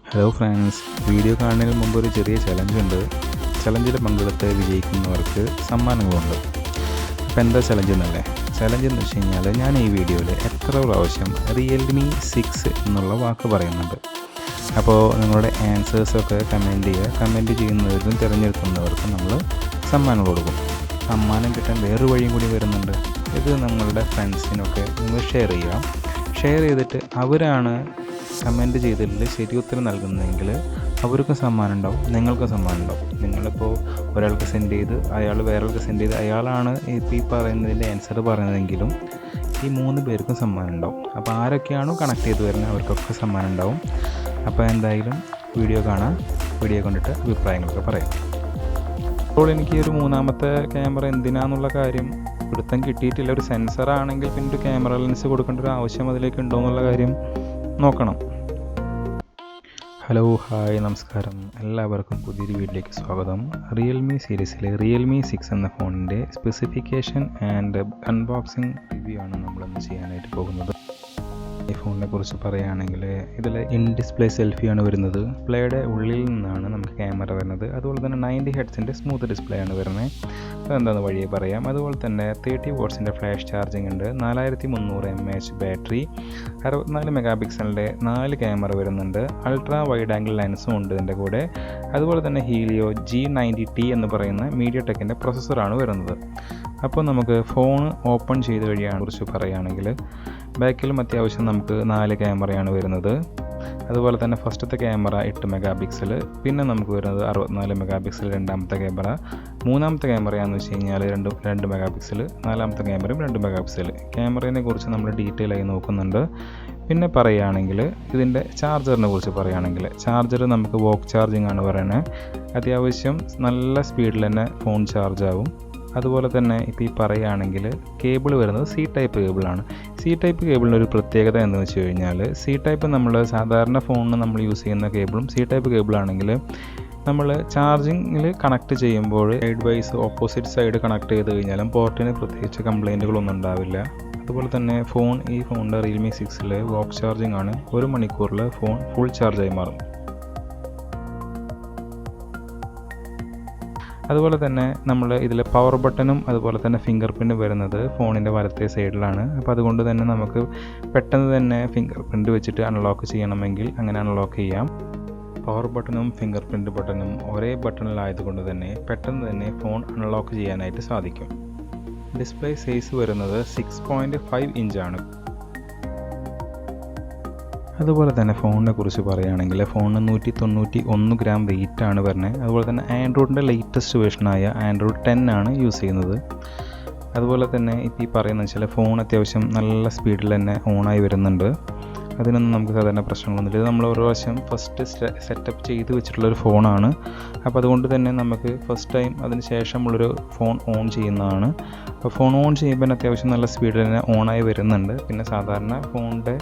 Hello friends, video കാണുന്നതിന് മുമ്പ് ഒരു ചെറിയ ചലഞ്ചുണ്ട്. ചലഞ്ചിൽ പങ്കെടുത്ത് വിജയിക്കുന്നവർക്ക് സമ്മാനങ്ങളുണ്ട്. അപ്പോൾ എന്താ ചലഞ്ച് എന്നല്ലേ? ചലഞ്ച് എന്ന് വെച്ച് കഴിഞ്ഞാൽ ഞാൻ ഈ വീഡിയോയിൽ എത്ര പ്രാവശ്യം റിയൽമി 6 എന്നുള്ള വാക്ക് പറയുന്നുണ്ട്. അപ്പോൾ നിങ്ങളുടെ ആൻസേഴ്സൊക്കെ കമൻറ്റ് ചെയ്യുന്നവർക്കും തിരഞ്ഞെടുക്കുന്നവർക്കും നമ്മൾ സമ്മാനം കൊടുക്കും. സമ്മാനം കിട്ടാൻ വേറൊരു വഴിയും കൂടി വരുന്നുണ്ട്. ഇത് നിങ്ങളുടെ ഫ്രണ്ട്സിനൊക്കെ നിങ്ങൾ ഷെയർ ചെയ്തിട്ട് അവരാണ് കമൻറ്റ് ചെയ്തതിൽ ശരി ഉത്തരം നൽകുന്നതെങ്കിൽ അവർക്കും സമ്മാനം ഉണ്ടാവും, നിങ്ങൾക്കും സമ്മാനം ഉണ്ടാവും. നിങ്ങളിപ്പോൾ ഒരാൾക്ക് സെൻഡ് ചെയ്ത് അയാൾ വേറൊരാൾക്ക് സെൻഡ് ചെയ്ത് അയാളാണ് ഈ പറയുന്നതിൻ്റെ ആൻസർ പറയുന്നതെങ്കിലും ഈ 3 പേർക്കും സമ്മാനം ഉണ്ടാവും. അപ്പോൾ ആരൊക്കെയാണോ കണക്ട് ചെയ്ത് വരുന്നത് അവർക്കൊക്കെ സമ്മാനം ഉണ്ടാവും. അപ്പോൾ എന്തായാലും വീഡിയോ കാണാം, വീഡിയോ കണ്ടിട്ട് അഭിപ്രായങ്ങളൊക്കെ പറയാം. അപ്പോൾ എനിക്ക് ഒരു 3ാമത്തെ ക്യാമറ എന്തിനാന്നുള്ള കാര്യം പിടുത്തം കിട്ടിയിട്ടില്ല. ഒരു സെൻസർ ആണെങ്കിൽ പിന്നെ ഒരു ക്യാമറ ലെൻസ് കൊടുക്കേണ്ട ഒരു ആവശ്യം അതിലേക്ക് ഉണ്ടോ എന്നുള്ള കാര്യം നോക്കണം. ഹലോ, ഹായ്, നമസ്കാരം. എല്ലാവർക്കും പുതിയൊരു വീഡിയോയിലേക്ക് സ്വാഗതം. റിയൽമി സീരീസിലെ റിയൽമി 6 എന്ന ഫോണിൻ്റെ സ്പെസിഫിക്കേഷൻ ആൻഡ് അൺബോക്സിങ് റിവ്യൂ ആണ് നമ്മളിന്ന് ചെയ്യാനായിട്ട് പോകുന്നത്. ഈ ഫോണിനെ കുറിച്ച് പറയുകയാണെങ്കിൽ ഇതിൽ ഇൻ ഡിസ്പ്ലേ സെൽഫിയാണ് വരുന്നത്. ഡിസ്പ്ലേയുടെ ഉള്ളിൽ നിന്നാണ് നമുക്ക് ക്യാമറ വരുന്നത്. അതുപോലെ തന്നെ 90 ഹെർട്സിൻ്റെ സ്മൂത്ത് ഡിസ്പ്ലേ ആണ് വരുന്നത്. അതെന്താണെന്ന് വഴിയെ പറയാം. അതുപോലെ തന്നെ 30 വാട്ട്സിൻ്റെ ഫ്ലാഷ് ചാർജിങ് ഉണ്ട്. 4300 mAh ബാറ്ററി, 64 മെഗാ പിക്സലിൻ്റെ 4 ക്യാമറ വരുന്നുണ്ട്. അൾട്രാ വൈഡ് ആംഗിൾ ലെൻസും ഉണ്ട് ഇതിൻ്റെ കൂടെ. അതുപോലെ തന്നെ ഹീലിയോ G90T എന്ന് പറയുന്ന മീഡിയ ടെക്കിൻ്റെ പ്രൊസസ്സറാണ് വരുന്നത്. അപ്പോൾ നമുക്ക് ഫോൺ ഓപ്പൺ ചെയ്ത് കഴിയാൻ കുറിച്ച് പറയുകയാണെങ്കിൽ ബാക്കിലും അത്യാവശ്യം നമുക്ക് 4 ക്യാമറയാണ് വരുന്നത്. അതുപോലെ തന്നെ ഫസ്റ്റത്തെ ക്യാമറ 8 മെഗാ പിക്സൽ, പിന്നെ നമുക്ക് വരുന്നത് 64 മെഗാ പിക്സൽ രണ്ടാമത്തെ ക്യാമറ. 3ാമത്തെ ക്യാമറയാണെന്ന് വെച്ച് കഴിഞ്ഞാൽ 2 മെഗാ പിക്സൽ, 4ാമത്തെ ക്യാമറയും 2 മെഗാ പിക്സൽ. ക്യാമറയെ കുറിച്ച് നമ്മൾ ഡീറ്റെയിൽ ആയി നോക്കുന്നുണ്ട്. പിന്നെ പറയുകയാണെങ്കിൽ ഇതിൻ്റെ ചാർജറിനെ കുറിച്ച് പറയുകയാണെങ്കിൽ ചാർജർ നമുക്ക് വോക്ക് ചാർജിങ് ആണ് പറയുന്നത്. അത്യാവശ്യം നല്ല സ്പീഡിൽ തന്നെ ഫോൺ ചാർജ് ആവും. അതുപോലെ തന്നെ ഇപ്പോൾ ഈ പറയുകയാണെങ്കിൽ കേബിൾ വരുന്നത് C ടൈപ്പ് കേബിളാണ്. C ടൈപ്പ് കേബിളിൻ്റെ ഒരു പ്രത്യേകത എന്ന് വെച്ച് കഴിഞ്ഞാൽ C ടൈപ്പ് നമ്മൾ സാധാരണ ഫോണിന് നമ്മൾ യൂസ് ചെയ്യുന്ന കേബിളും C ടൈപ്പ് കേബിളാണെങ്കിൽ നമ്മൾ ചാർജിങ്ങിൽ കണക്ട് ചെയ്യുമ്പോൾ side vice opposite side connect ചെയ്ത് കഴിഞ്ഞാലും പോർട്ടിന് പ്രത്യേകിച്ച് കംപ്ലൈൻറ്റുകളൊന്നും ഉണ്ടാവില്ല. അതുപോലെ തന്നെ ഈ ഫോണിൻ്റെ റിയൽമി 6ൽ വോക്ക് ചാർജിങ് ആണ്. 1 മണിക്കൂറിൽ ഫോൺ ഫുൾ ചാർജായി മാറും. അതുപോലെ തന്നെ നമ്മൾ ഇതിൽ പവർ ബട്ടണും അതുപോലെ തന്നെ ഫിംഗർ പ്രിൻറ്റും വരുന്നത് ഫോണിൻ്റെ വലത്തെ സൈഡിലാണ്. അപ്പോൾ അതുകൊണ്ട് തന്നെ നമുക്ക് പെട്ടെന്ന് തന്നെ ഫിംഗർ പ്രിൻറ്റ് വെച്ചിട്ട് അൺലോക്ക് ചെയ്യണമെങ്കിൽ അങ്ങനെ അൺലോക്ക് ചെയ്യാം. പവർ ബട്ടണും ഫിംഗർ പ്രിൻറ്റ് ബട്ടണും ഒരേ ബട്ടണിലായതുകൊണ്ട് തന്നെ പെട്ടെന്ന് തന്നെ ഫോൺ അൺലോക്ക് ചെയ്യാനായിട്ട് സാധിക്കും. ഡിസ്പ്ലേ സൈസ് വരുന്നത് 6.5 ഇഞ്ചാണ്. അതുപോലെ തന്നെ ഫോണിനെ കുറിച്ച് പറയുകയാണെങ്കിൽ ഫോണിന് 191 ഗ്രാം വെയിറ്റാണ് വരുന്നത്. അതുപോലെ തന്നെ ആൻഡ്രോയിഡിൻ്റെ ലേറ്റസ്റ്റ് വേർഷനായ ആൻഡ്രോയിഡ് 10 ആണ് യൂസ് ചെയ്യുന്നത്. അതുപോലെ തന്നെ ഇപ്പോൾ ഈ പറയുന്നത് വെച്ചാൽ ഫോൺ അത്യാവശ്യം നല്ല സ്പീഡിൽ തന്നെ ഓണായി വരുന്നുണ്ട്. അതിനൊന്നും നമുക്ക് സാധാരണ പ്രശ്നങ്ങളൊന്നുമില്ല. ഇത് നമ്മൾ ഒരു പ്രാവശ്യം ഫസ്റ്റ് സെറ്റപ്പ് ചെയ്ത് വെച്ചിട്ടുള്ളൊരു ഫോണാണ്. അപ്പോൾ അതുകൊണ്ട് തന്നെ നമുക്ക് ഫസ്റ്റ് ടൈം അതിന് ശേഷമുള്ളൊരു ഫോൺ ഓൺ ചെയ്യുന്നതാണ്. അപ്പോൾ ഫോൺ ഓൺ ചെയ്യുമ്പോൾ അത്യാവശ്യം നല്ല സ്പീഡിൽ തന്നെ ഓണായി വരുന്നുണ്ട്. പിന്നെ സാധാരണ ഫോണിൻ്റെ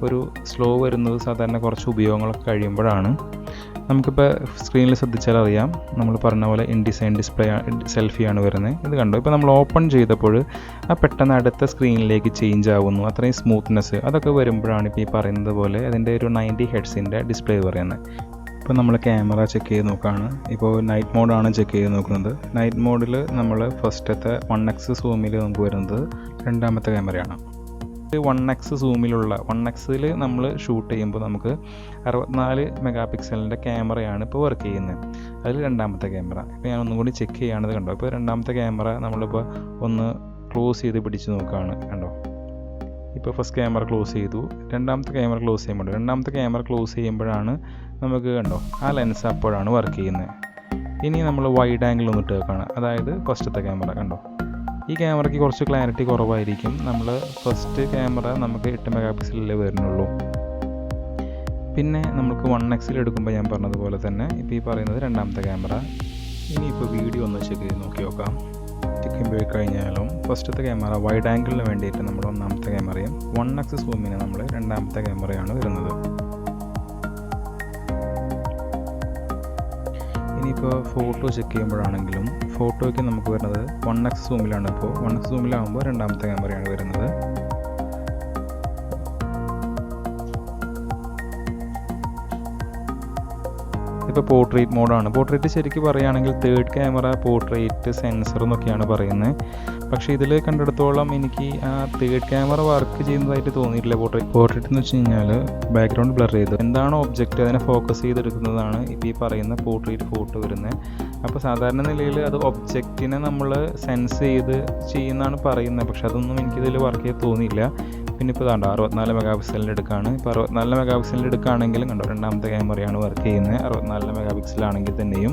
ഒരു സ്ലോ വരുന്നത് സാധാരണ കുറച്ച് ഉപയോഗങ്ങളൊക്കെ കഴിയുമ്പോഴാണ്. നമുക്കിപ്പോൾ സ്ക്രീനിൽ ശ്രദ്ധിച്ചാൽ അറിയാം, നമ്മൾ പറഞ്ഞ പോലെ ഇൻഡിസൈൻ ഡിസ്പ്ലേ സെൽഫിയാണ് വരുന്നത്. ഇത് കണ്ടോ, ഇപ്പോൾ നമ്മൾ ഓപ്പൺ ചെയ്തപ്പോൾ പെട്ടെന്ന് അടുത്ത സ്ക്രീനിലേക്ക് ചേഞ്ച് ആവുന്നു. അത്രയും സ്മൂത്ത്നെസ് അതൊക്കെ വരുമ്പോഴാണ് ഇപ്പോൾ ഈ പറയുന്നത് പോലെ അതിൻ്റെ ഒരു 90 ഹെർട്സിൻ്റെ ഡിസ്പ്ലേ പറയുന്നത്. ഇപ്പോൾ നമ്മൾ ക്യാമറ ചെക്ക് ചെയ്ത് നോക്കുകയാണ്. ഇപ്പോൾ നൈറ്റ് മോഡാണ് ചെക്ക് ചെയ്ത് നോക്കുന്നത്. നൈറ്റ് മോഡിൽ നമ്മൾ ഫസ്റ്റത്തെ 1x സൂമിൽ നമുക്ക് വരുന്നത് 2ാമത്തെ ക്യാമറയാണ്. 1x സൂമിലുള്ള 1xൽ നമ്മൾ ഷൂട്ട് ചെയ്യുമ്പോൾ നമുക്ക് 64 മെഗാ പിക്സലിൻ്റെ ക്യാമറയാണ് ഇപ്പോൾ വർക്ക് ചെയ്യുന്നത്. അതിൽ 2ാമത്തെ ക്യാമറ ഇപ്പോൾ ഞാൻ ഒന്നും കൂടി ചെക്ക് ചെയ്യുകയാണത് കണ്ടോ. ഇപ്പോൾ 2ാമത്തെ ക്യാമറ നമ്മളിപ്പോൾ ഒന്ന് ക്ലോസ് ചെയ്ത് പിടിച്ച് നോക്കുകയാണ് കണ്ടോ. ഇപ്പോൾ ഫസ്റ്റ് ക്യാമറ ക്ലോസ് ചെയ്തു, 2ാമത്തെ ക്യാമറ ക്ലോസ് ചെയ്യുമ്പോൾ 2ാമത്തെ ക്യാമറ ക്ലോസ് ചെയ്യുമ്പോഴാണ് നമുക്ക് കണ്ടോ ആ ലെൻസ് അപ്പോഴാണ് വർക്ക് ചെയ്യുന്നത്. ഇനി നമ്മൾ വൈഡ് ആംഗിൾ ഒന്നിട്ട് വെക്കുകയാണ്, അതായത് ഫസ്റ്റത്തെ ക്യാമറ കണ്ടോ. ഈ ക്യാമറയ്ക്ക് കുറച്ച് ക്ലാരിറ്റി കുറവായിരിക്കും. നമ്മൾ ഫസ്റ്റ് ക്യാമറ നമുക്ക് 8 മെഗാ പിക്സലിലേ വരുന്നുള്ളൂ. പിന്നെ നമുക്ക് 1xൽ എടുക്കുമ്പോൾ ഞാൻ പറഞ്ഞതുപോലെ തന്നെ ഇപ്പോൾ ഈ പറയുന്നത് 2ാമത്തെ ക്യാമറ. ഇനിയിപ്പോൾ വീഡിയോ ഒന്ന് ചെക്ക് ചെയ്ത് നോക്കി നോക്കാം. ചെക്ക് പോയി കഴിഞ്ഞാലും ഫസ്റ്റത്തെ ക്യാമറ വൈഡ് ആംഗിളിന് വേണ്ടിയിട്ട് നമ്മൾ 1ാമത്തെ ക്യാമറയും 1x സൂമിന് നമ്മൾ 2ാമത്തെ ക്യാമറയാണ് വരുന്നത്. ഇനിയിപ്പോൾ ഫോട്ടോ ചെക്ക് ചെയ്യുമ്പോഴാണെങ്കിലും ഫോട്ടോയ്ക്ക് നമുക്ക് വരുന്നത് 1x സൂമിലാണ്. ഇപ്പോൾ 1x സൂമിലാകുമ്പോൾ 2ാമത്തെ ക്യാമറയാണ് വരുന്നത്. ഇതിപ്പോൾ പോർട്രേറ്റ് മോഡാണ്. പോർട്രേറ്റ് ശരിക്കും പറയുകയാണെങ്കിൽ തേർഡ് ക്യാമറ പോർട്രേറ്റ് സെൻസർ എന്നൊക്കെയാണ് പറയുന്നത്. പക്ഷേ ഇതിൽ കണ്ടെടുത്തോളം എനിക്ക് ആ തേർഡ് ക്യാമറ വർക്ക് ചെയ്യുന്നതായിട്ട് തോന്നിയിട്ടില്ല. പോർട്രേറ്റ് എന്ന് വെച്ച് കഴിഞ്ഞാൽ ബാക്ക്ഗ്രൗണ്ട് ബ്ലർ ചെയ്ത് എന്താണോ ഒബ്ജക്റ്റ് അതിനെ ഫോക്കസ് ചെയ്തെടുക്കുന്നതാണ് ഇപ്പോൾ ഈ പറയുന്ന പോർട്രേറ്റ് ഫോട്ടോ വരുന്നത്. അപ്പോൾ സാധാരണ നിലയിൽ അത് ഒബ്ജക്റ്റിനെ നമ്മൾ സെൻസ് ചെയ്ത് ചെയ്യുന്നതാണ് പറയുന്നത്. പക്ഷെ അതൊന്നും എനിക്കിതിൽ വർക്ക് ചെയ്ത് തോന്നിയില്ല. പിന്നെ ഇപ്പോൾ ഇതാണ്ടോ 64 മെഗാ പിക്സലിൻ്റെ എടുക്കുകയാണ്. ഇപ്പോൾ 64 മെഗാ പിക്സലിൻ്റെ എടുക്കുകയാണെങ്കിലും കണ്ടോ രണ്ടാമത്തെ ക്യാമറയാണ് വർക്ക് ചെയ്യുന്നത് 64 മെഗാ പിക്സലാണെങ്കിൽ തന്നെയും.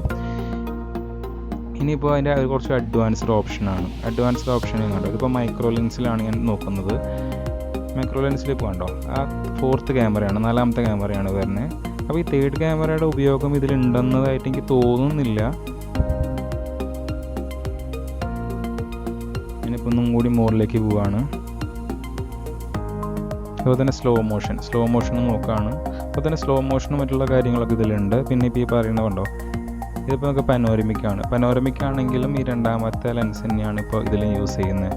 ഇനിയിപ്പോൾ അതിൻ്റെ കുറച്ച് അഡ്വാൻസ്ഡ് ഓപ്ഷനാണ്. അഡ്വാൻസ്ഡ് ഓപ്ഷൻ കണ്ടോ, ഇതിപ്പോൾ മൈക്രോ ലെൻസിലാണ് ഞാൻ നോക്കുന്നത്. മൈക്രോ ലെൻസിൽ ഇപ്പോൾ കണ്ടോ ആ 4th ക്യാമറയാണ്, 4ാമത്തെ ക്യാമറയാണ് വരുന്നത്. അപ്പോൾ ഈ തേർഡ് ക്യാമറയുടെ ഉപയോഗം ഇതിലുണ്ടെന്നതായിട്ട് എനിക്ക് തോന്നുന്നില്ല. ഞാനിപ്പോൾ ഒന്നും കൂടി മോറിലേക്ക് പോവുകയാണ്. അതുപോലെ തന്നെ സ്ലോ മോഷൻ നോക്കുകയാണ്. അപ്പോൾ തന്നെ സ്ലോ മോഷനും മറ്റുള്ള കാര്യങ്ങളൊക്കെ ഇതിലുണ്ട്. പിന്നെ ഇപ്പോൾ ഈ പറയുന്നത് കണ്ടോ ഇതിപ്പോൾ നമുക്ക് പനോരമിക് ആണെങ്കിലും ഈ രണ്ടാമത്തെ ലെൻസ് തന്നെയാണ് ഇപ്പോൾ ഇതിൽ യൂസ് ചെയ്യുന്നത്.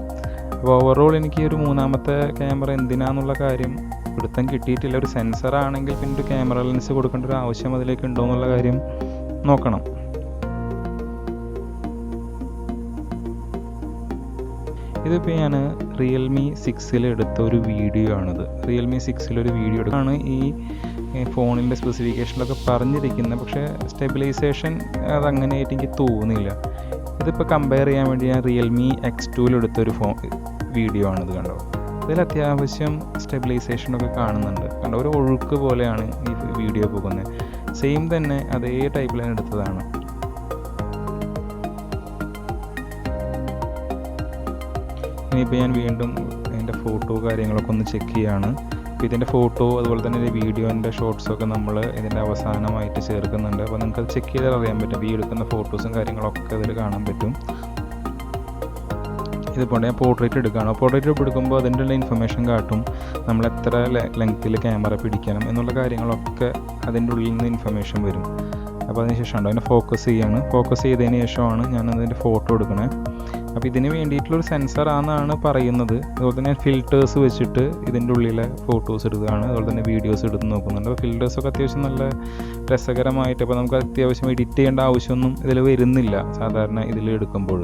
അപ്പോൾ ഓവറോൾ എനിക്ക് ഒരു 3ാമത്തെ ക്യാമറ എന്തിനാന്നുള്ള കാര്യം പിടുത്തം കിട്ടിയിട്ടില്ല. ഒരു സെൻസർ ആണെങ്കിൽ പിന്നെ ഒരു ക്യാമറ ലെൻസ് കൊടുക്കേണ്ട ഒരു ആവശ്യം അതിലേക്ക് ഉണ്ടോ എന്നുള്ള കാര്യം നോക്കണം. ഇതിപ്പോൾ ഞാൻ റിയൽമി 6 എടുത്ത ഒരു വീഡിയോ ആണിത്. റിയൽമി 6 ഒരു വീഡിയോ എടുക്കുകയാണ്. ഈ ഫോണിൻ്റെ സ്പെസിഫിക്കേഷനിലൊക്കെ പറഞ്ഞിരിക്കുന്നത്, പക്ഷേ സ്റ്റെബിലൈസേഷൻ അതങ്ങനെയായിട്ട് എനിക്ക് തോന്നിയില്ല. ഇതിപ്പോൾ കമ്പയർ ചെയ്യാൻ വേണ്ടി ഞാൻ റിയൽമി X2 എടുത്തൊരു വീഡിയോ ആണിത്. കണ്ടോ ഇതിൽ അത്യാവശ്യം സ്റ്റെബിലൈസേഷനൊക്കെ കാണുന്നുണ്ട്. കണ്ടോ ഒരു ഒഴുക്ക് പോലെയാണ് ഈ വീഡിയോ പോകുന്നത്. സെയിം തന്നെ അതേ ടൈപ്പിൽ ഞാൻ എടുത്തതാണ്. ഇനിയിപ്പോൾ ഞാൻ വീണ്ടും അതിൻ്റെ ഫോട്ടോ കാര്യങ്ങളൊക്കെ ഒന്ന് ചെക്ക് ചെയ്യുകയാണ്. അപ്പോൾ ഇതിൻ്റെ ഫോട്ടോ അതുപോലെ തന്നെ വീഡിയോൻ്റെ ഷോർട്സൊക്കെ നമ്മൾ ഇതിൻ്റെ അവസാനമായിട്ട് ചേർക്കുന്നുണ്ട്. അപ്പോൾ നിങ്ങൾക്ക് അത് ചെക്ക് ചെയ്താൽ അറിയാൻ പറ്റും. ഈ എടുക്കുന്ന ഫോട്ടോസും കാര്യങ്ങളൊക്കെ അതിൽ കാണാൻ പറ്റും. ഇതിപ്പോൾ ഞാൻ പോർട്രേറ്റ് എടുക്കുകയാണ്. പോർട്രേറ്റ് എടുക്കുമ്പോൾ അതിൻ്റെ ഉള്ള ഇൻഫർമേഷൻ കാട്ടും. നമ്മൾ എത്ര ലെങ്ത്തിൽ ക്യാമറ പിടിക്കണം എന്നുള്ള കാര്യങ്ങളൊക്കെ അതിൻ്റെ ഉള്ളിൽ നിന്ന് ഇൻഫർമേഷൻ വരും. അപ്പോൾ അതിന് ശേഷം ഉണ്ടോ അതിനെ ഫോക്കസ് ചെയ്തതിന് ശേഷമാണ് ഞാൻ അതിൻ്റെ ഫോട്ടോ എടുക്കണേ. അപ്പോൾ ഇതിന് വേണ്ടിയിട്ടുള്ളൊരു സെൻസർ ആണെന്നാണ് പറയുന്നത്. അതുപോലെ തന്നെ ഫിൽറ്റേഴ്സ് വെച്ചിട്ട് ഇതിൻ്റെ ഉള്ളിലെ ഫോട്ടോസ് എടുക്കുകയാണ്. അതുപോലെ തന്നെ വീഡിയോസ് എടുത്ത് നോക്കുന്നുണ്ട്. അപ്പോൾ ഫിൽറ്റേഴ്സൊക്കെ അത്യാവശ്യം നല്ല രസകരമായിട്ട്, അപ്പോൾ നമുക്ക് അത്യാവശ്യം എഡിറ്റ് ചെയ്യേണ്ട ആവശ്യമൊന്നും ഇതിൽ വരുന്നില്ല സാധാരണ ഇതിൽ എടുക്കുമ്പോൾ.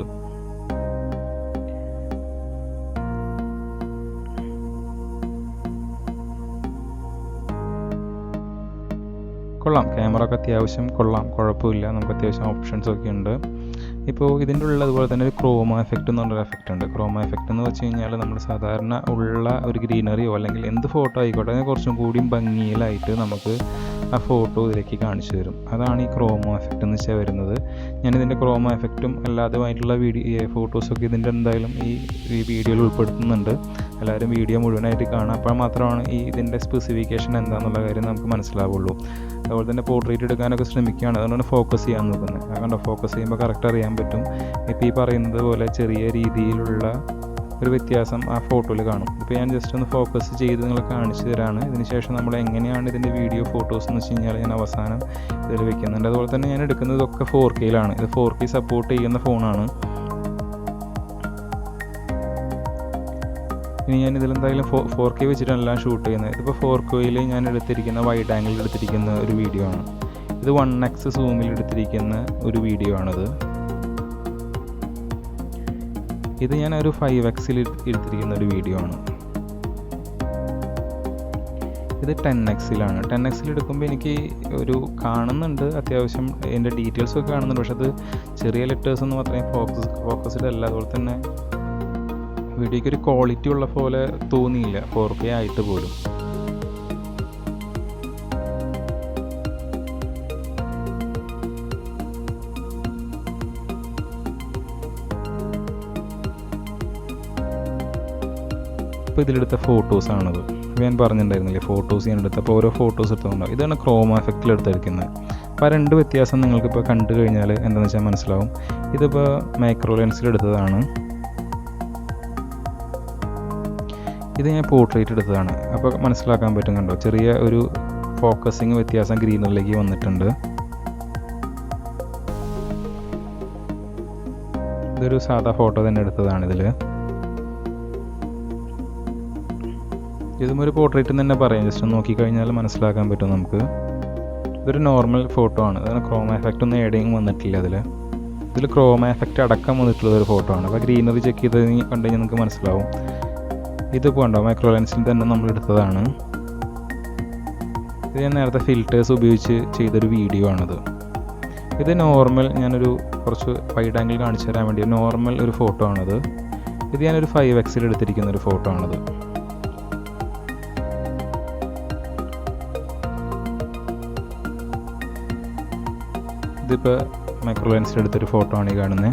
കൊള്ളാം, ക്യാമറ ഒക്കെ അത്യാവശ്യം കൊള്ളാം, കുഴപ്പമില്ല. നമുക്ക് അത്യാവശ്യം ഓപ്ഷൻസൊക്കെ ഉണ്ട്. ഇപ്പോൾ ഇതിൻ്റെ ഉള്ള അതുപോലെ തന്നെ ഒരു ക്രോമ എഫക്റ്റ് എന്ന് പറഞ്ഞൊരു എഫക്റ്റ് ഉണ്ട്. ക്രോമ എഫക്റ്റ് എന്ന് വെച്ച് കഴിഞ്ഞാൽ നമ്മൾ സാധാരണ ഉള്ള ഒരു ഗ്രീനറിയോ അല്ലെങ്കിൽ എന്ത് ഫോട്ടോ ആയിക്കോട്ടെ അതിനെ കുറച്ചും കൂടിയും ഭംഗിയിലായിട്ട് നമുക്ക് ആ ഫോട്ടോ ഇതിലേക്ക് കാണിച്ചു തരും. അതാണ് ഈ ക്രോമ എഫക്റ്റ് എന്ന് വെച്ചാൽ വരുന്നത്. ഞാനിതിൻ്റെ ക്രോമ എഫക്റ്റും അല്ലാതുമായിട്ടുള്ള ഫോട്ടോസൊക്കെ ഇതിൻ്റെ എന്തായാലും ഈ വീഡിയോയിൽ ഉൾപ്പെടുത്തുന്നുണ്ട്. എല്ലാവരും വീഡിയോ മുഴുവനായിട്ട് കാണാം. അപ്പോൾ മാത്രമാണ് ഇതിൻ്റെ സ്പെസിഫിക്കേഷൻ എന്താണെന്നുള്ള കാര്യം നമുക്ക് മനസ്സിലാവുള്ളൂ. അതുപോലെ തന്നെ പോർട്രേറ്റ് എടുക്കാനൊക്കെ ശ്രമിക്കുകയാണ്. അതുകൊണ്ടാണ് ഫോക്കസ് ചെയ്യാൻ നോക്കുന്നത്. അതുകൊണ്ട് ഫോക്കസ് ചെയ്യുമ്പോൾ കറക്റ്റ് അറിയാൻ പറ്റും. ഇപ്പോൾ ഈ പറയുന്നത് പോലെ ചെറിയ രീതിയിലുള്ള ഒരു വ്യത്യാസം ആ ഫോട്ടോയിൽ കാണും. ഇപ്പോൾ ഞാൻ ജസ്റ്റ് ഒന്ന് ഫോക്കസ് ചെയ്ത് നിങ്ങളെ കാണിച്ചു തരാണ്. ഇതിന് ശേഷം നമ്മൾ എങ്ങനെയാണ് ഇതിൻ്റെ വീഡിയോ ഫോട്ടോസ് എന്ന് വെച്ച് കഴിഞ്ഞാൽ ഞാൻ അവസാനം ഇതിൽ വെക്കുന്നുണ്ട്. അതുപോലെ തന്നെ ഞാൻ എടുക്കുന്നത് ഇതൊക്കെ 4K ഇത് 4K സപ്പോർട്ട് ചെയ്യുന്ന ഫോണാണ്. ഇനി ഞാൻ ഇതിലെന്തായാലും 4K വെച്ചിട്ടല്ല ഷൂട്ട് ചെയ്യുന്നത്. ഇതിപ്പോൾ 4Kയിൽ ഞാൻ എടുത്തിരിക്കുന്ന വൈഡ് ആംഗിളിൽ എടുത്തിരിക്കുന്ന ഒരു വീഡിയോ ആണ്. ഇത് 1x സൂമിൽ എടുത്തിരിക്കുന്ന ഒരു വീഡിയോ ആണിത്. ഇത് ഞാൻ ഒരു 5x എടുത്തിരിക്കുന്ന ഒരു വീഡിയോ ആണ്. ഇത് 10x 10x എടുക്കുമ്പോൾ എനിക്ക് ഒരു കാണുന്നുണ്ട്, അത്യാവശ്യം എൻ്റെ ഡീറ്റെയിൽസൊക്കെ കാണുന്നുണ്ട്. പക്ഷെ അത് ചെറിയ ലെറ്റേഴ്സൊന്നും അത്രയും ഫോക്കസ്ഡ് അല്ല. അതുപോലെ തന്നെ വീഡിയോയ്ക്ക് ഒരു ക്വാളിറ്റി ഉള്ള പോലെ തോന്നിയില്ല 4K ആയിട്ട് പോലും. ഇപ്പോൾ ഇതിലെടുത്ത ഫോട്ടോസാണത്. ഞാൻ പറഞ്ഞിട്ടുണ്ടായിരുന്നില്ലേ ഫോട്ടോസ് ഞാൻ എടുത്തപ്പോൾ ഓരോ ഫോട്ടോസ് എടുത്തുകൊണ്ടാവും. ഇതാണ് ക്രോമ എഫക്റ്റിൽ എടുത്തെടുക്കുന്നത്. അപ്പോൾ ആ രണ്ട് വ്യത്യാസം നിങ്ങൾക്കിപ്പോൾ കണ്ടു കഴിഞ്ഞാൽ എന്താണെന്ന് വെച്ചാൽ മനസ്സിലാവും. ഇതിപ്പോൾ മൈക്രോ ലെൻസിൽ എടുത്തതാണ്. ഇത് ഞാൻ പോർട്രേറ്റ് എടുത്തതാണ്. അപ്പോൾ മനസ്സിലാക്കാൻ പറ്റും, കണ്ടോ ചെറിയ ഒരു ഫോക്കസിങ് വ്യത്യാസം ഗ്രീനറിലേക്ക് വന്നിട്ടുണ്ട്. ഇതൊരു സാധാ ഫോട്ടോ തന്നെ എടുത്തതാണ്. ഇതും ഒരു പോർട്രേറ്റ് തന്നെ പറയാം. ജസ്റ്റ് നോക്കിക്കഴിഞ്ഞാൽ മനസ്സിലാക്കാൻ പറ്റും നമുക്ക്. ഇതൊരു നോർമൽ ഫോട്ടോ ആണ്. അതിന് ക്രോമ എഫക്റ്റ് ഒന്നും എവിടെയും വന്നിട്ടില്ല. ഇതിൽ ക്രോമ എഫക്റ്റ് അടക്കം വന്നിട്ടുള്ള ഒരു ഫോട്ടോ ആണ്. അപ്പോൾ ഗ്രീനറി ചെക്ക് ചെയ്ത് കണ്ടു കഴിഞ്ഞാൽ നിങ്ങൾക്ക് മനസ്സിലാവും. ഇതിപ്പോൾ ഉണ്ടോ മൈക്രോ ലെൻസിൽ തന്നെ നമ്മൾ എടുത്തതാണ്. ഇത് ഞാൻ നേരത്തെ ഫിൽറ്റേഴ്സ് ഉപയോഗിച്ച് ചെയ്തൊരു വീഡിയോ ആണിത്. ഇത് നോർമൽ ഞാനൊരു കുറച്ച് വൈഡ് ആംഗിൾ കാണിച്ചു തരാൻ വേണ്ടി നോർമൽ ഒരു ഫോട്ടോ ആണിത്. ഇത് ഞാനൊരു 5x എടുത്തിരിക്കുന്ന ഒരു ഫോട്ടോ ആണിത്. ഇതിപ്പോൾ മൈക്രോ ലെൻസിൽ എടുത്തൊരു ഫോട്ടോ ആണ് ഈ കാണുന്നത്.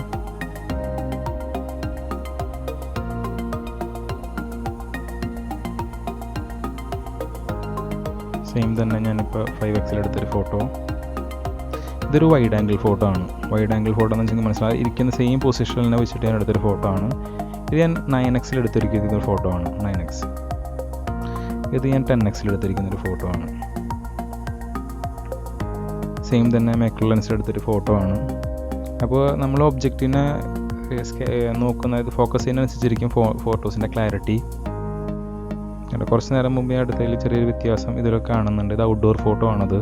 സെയിം തന്നെ ഞാനിപ്പോൾ 5x എടുത്തൊരു ഫോട്ടോ. ഇതൊരു വൈഡ് ആംഗിൾ ഫോട്ടോ ആണ്. വൈഡ് ആംഗിൾ ഫോട്ടോ എന്ന് വെച്ചാൽ മനസ്സിലായി ഇരിക്കുന്ന സെയിം പൊസിഷനിൽ തന്നെ വെച്ചിട്ട് ഞാൻ എടുത്തൊരു ഫോട്ടോ ആണ്. ഇത് ഞാൻ 9x എടുത്തിരിക്കുന്ന ഒരു ഫോട്ടോ ആണ്. 9x. ഇത് ഞാൻ 10x എടുത്തിരിക്കുന്നൊരു ഫോട്ടോ ആണ്. സെയിം തന്നെ മൈക്രോ ലെൻസിൽ എടുത്തൊരു ഫോട്ടോ ആണ്. അപ്പോൾ നമ്മൾ ഒബ്ജക്റ്റിനെ നോക്കുന്നത് ഫോക്കസ് ചെയ്യുന്നതനുസരിച്ചിരിക്കും ഫോട്ടോസിൻ്റെ ക്ലാരിറ്റി. കുറച്ച് നേരം മുമ്പേ അടുത്തതിൽ ചെറിയൊരു വ്യത്യാസം ഇതിലൊക്കെ കാണുന്നുണ്ട്. ഇത് ഔട്ട്ഡോർ ഫോട്ടോ ആണത്.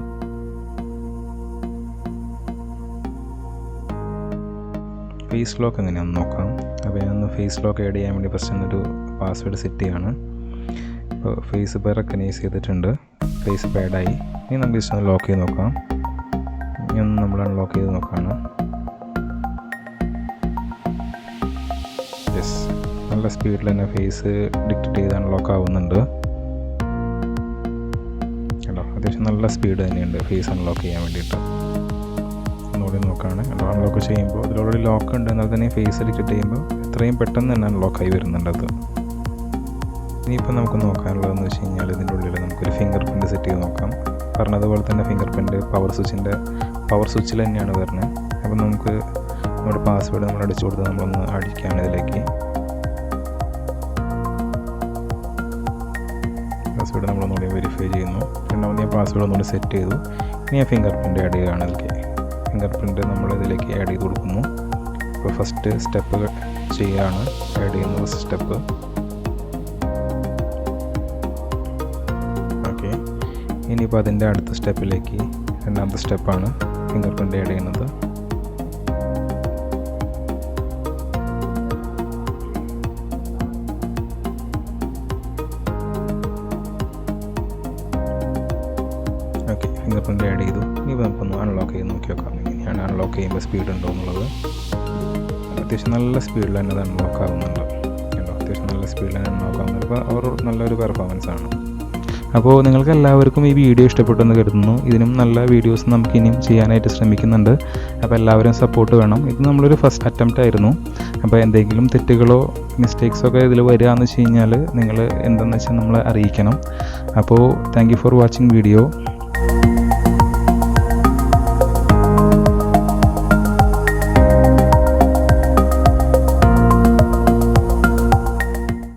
ഫേസ് ലോക്ക് എങ്ങനെയാണെന്ന് നോക്കാം. അപ്പോൾ ഞാനൊന്ന് ഫേസ് ലോക്ക് ആഡ് ചെയ്യാൻ വേണ്ടി ഫസ്റ്റ് എന്നൊരു പാസ്വേഡ് സെറ്റ് ചെയ്യാണ്. അപ്പോൾ ഫേസ് ഇപ്പോൾ റെക്കഗ്നൈസ് ചെയ്തിട്ടുണ്ട്. ഫേസ് ഇപ്പോൾ ആഡായി. ഇനി നമുക്ക് ജസ്റ്റ് ഒന്ന് ലോക്ക് ചെയ്ത് നോക്കാം. ഇനി ഒന്ന് നമ്മൾ അൺലോക്ക് ചെയ്ത് നോക്കുകയാണ്. യെസ്, നല്ല സ്പീഡിൽ തന്നെ ഫേസ് ഡിക്റ്റേറ്റ് ചെയ്ത് അൺലോക്ക് ആവുന്നുണ്ട്. കേട്ടോ, അത്യാവശ്യം നല്ല സ്പീഡ് തന്നെയുണ്ട് ഫേസ് അൺലോക്ക് ചെയ്യാൻ വേണ്ടിയിട്ട്. ഒന്നുകൂടി നോക്കുകയാണ്. അൺലോക്ക് ചെയ്യുമ്പോൾ ഇതിലോടി ലോക്ക് ഉണ്ട്, എന്നാൽ തന്നെ ഫേസ് ഡിക്റ്റേറ്റ് ചെയ്യുമ്പോൾ എത്രയും പെട്ടെന്ന് തന്നെ അൺലോക്കായി വരുന്നുണ്ട് അത്. ഇനിയിപ്പോൾ നമുക്ക് നോക്കാനുള്ളതെന്ന് വെച്ച് കഴിഞ്ഞാൽ ഇതിൻ്റെ ഉള്ളിൽ നമുക്കൊരു ഫിംഗർ പ്രിൻറ്റ് സെറ്റ് ചെയ്ത് നോക്കാം. പറഞ്ഞതുപോലെ തന്നെ ഫിംഗർ പ്രിൻറ്റ് പവർ സ്വിച്ചിൽ തന്നെയാണ് വരുന്നത്. അപ്പോൾ നമുക്ക് നമ്മുടെ പാസ്വേഡ് നമ്മൾ അടിച്ചു കൊടുത്ത് നമ്മളൊന്ന് അടിക്കുകയാണ് ഇതിലേക്ക്. പാസ്വേഡ് നമ്മളൊന്നുകൂടി വെരിഫൈ ചെയ്യുന്നു. രണ്ടാമത് ഞാൻ പാസ്വേഡ് ഒന്നുകൂടി സെറ്റ് ചെയ്തു. ഇനി ഞാൻ ഫിംഗർ പ്രിൻറ്റ് ആഡ് ചെയ്യുകയാണ് ഇതിലേക്ക്. ഫിംഗർ പ്രിൻറ്റ് നമ്മൾ ഇതിലേക്ക് ആഡ് ചെയ്ത് കൊടുക്കുന്നു. ഇപ്പോൾ ഫസ്റ്റ് സ്റ്റെപ്പ് ചെയ്യുകയാണ്. ആഡ് ചെയ്യുന്ന ഫസ്റ്റ് സ്റ്റെപ്പ്. ഓക്കെ, ഇനിയിപ്പോൾ അതിൻ്റെ അടുത്ത സ്റ്റെപ്പിലേക്ക് രണ്ടാമത്തെ സ്റ്റെപ്പാണ് ഫിംഗർ പ്രിൻറ്റ് ആഡ് ചെയ്യുന്നത്. ഓക്കെ, ഫിംഗർ പ്രിൻറ്റ് ആഡ് ചെയ്തു. ഇനി നമുക്കൊന്ന് അൺലോക്ക് ചെയ്ത് നോക്കി നോക്കാം എങ്ങനെയാണ് അൺലോക്ക് ചെയ്യുമ്പോൾ സ്പീഡ് ഉണ്ടോ എന്നുള്ളത്. അത്യാവശ്യം നല്ല സ്പീഡിൽ തന്നെ അത് അൺലോക്ക് ആവുന്നുണ്ട്. കേട്ടോ, അത്യാവശ്യം നല്ല സ്പീഡിൽ തന്നെ അൺലോക്ക് ആവുന്നുണ്ട്. അപ്പോൾ അവർ നല്ലൊരു പെർഫോമൻസ് ആണ്. അപ്പോൾ നിങ്ങൾക്ക് എല്ലാവർക്കും ഈ വീഡിയോ ഇഷ്ടപ്പെട്ടെന്ന് കരുതുന്നു. ഇതിനും നല്ല വീഡിയോസ് നമുക്ക് ഇനിയും ചെയ്യാനായിട്ട് ശ്രമിക്കുന്നുണ്ട്. അപ്പോൾ എല്ലാവരും സപ്പോർട്ട് വേണം. ഇത് നമ്മളൊരു ഫസ്റ്റ് അറ്റംപ്റ്റ് ആയിരുന്നു. അപ്പോൾ എന്തെങ്കിലും തെറ്റുകളോ മിസ്റ്റേക്സോ ഒക്കെ ഇതിൽ വരികയെന്ന് വെച്ച് കഴിഞ്ഞാൽ നിങ്ങൾ എന്താണെന്ന് വെച്ചാൽ നമ്മളെ അറിയിക്കണം. അപ്പോൾ thank you for watching video.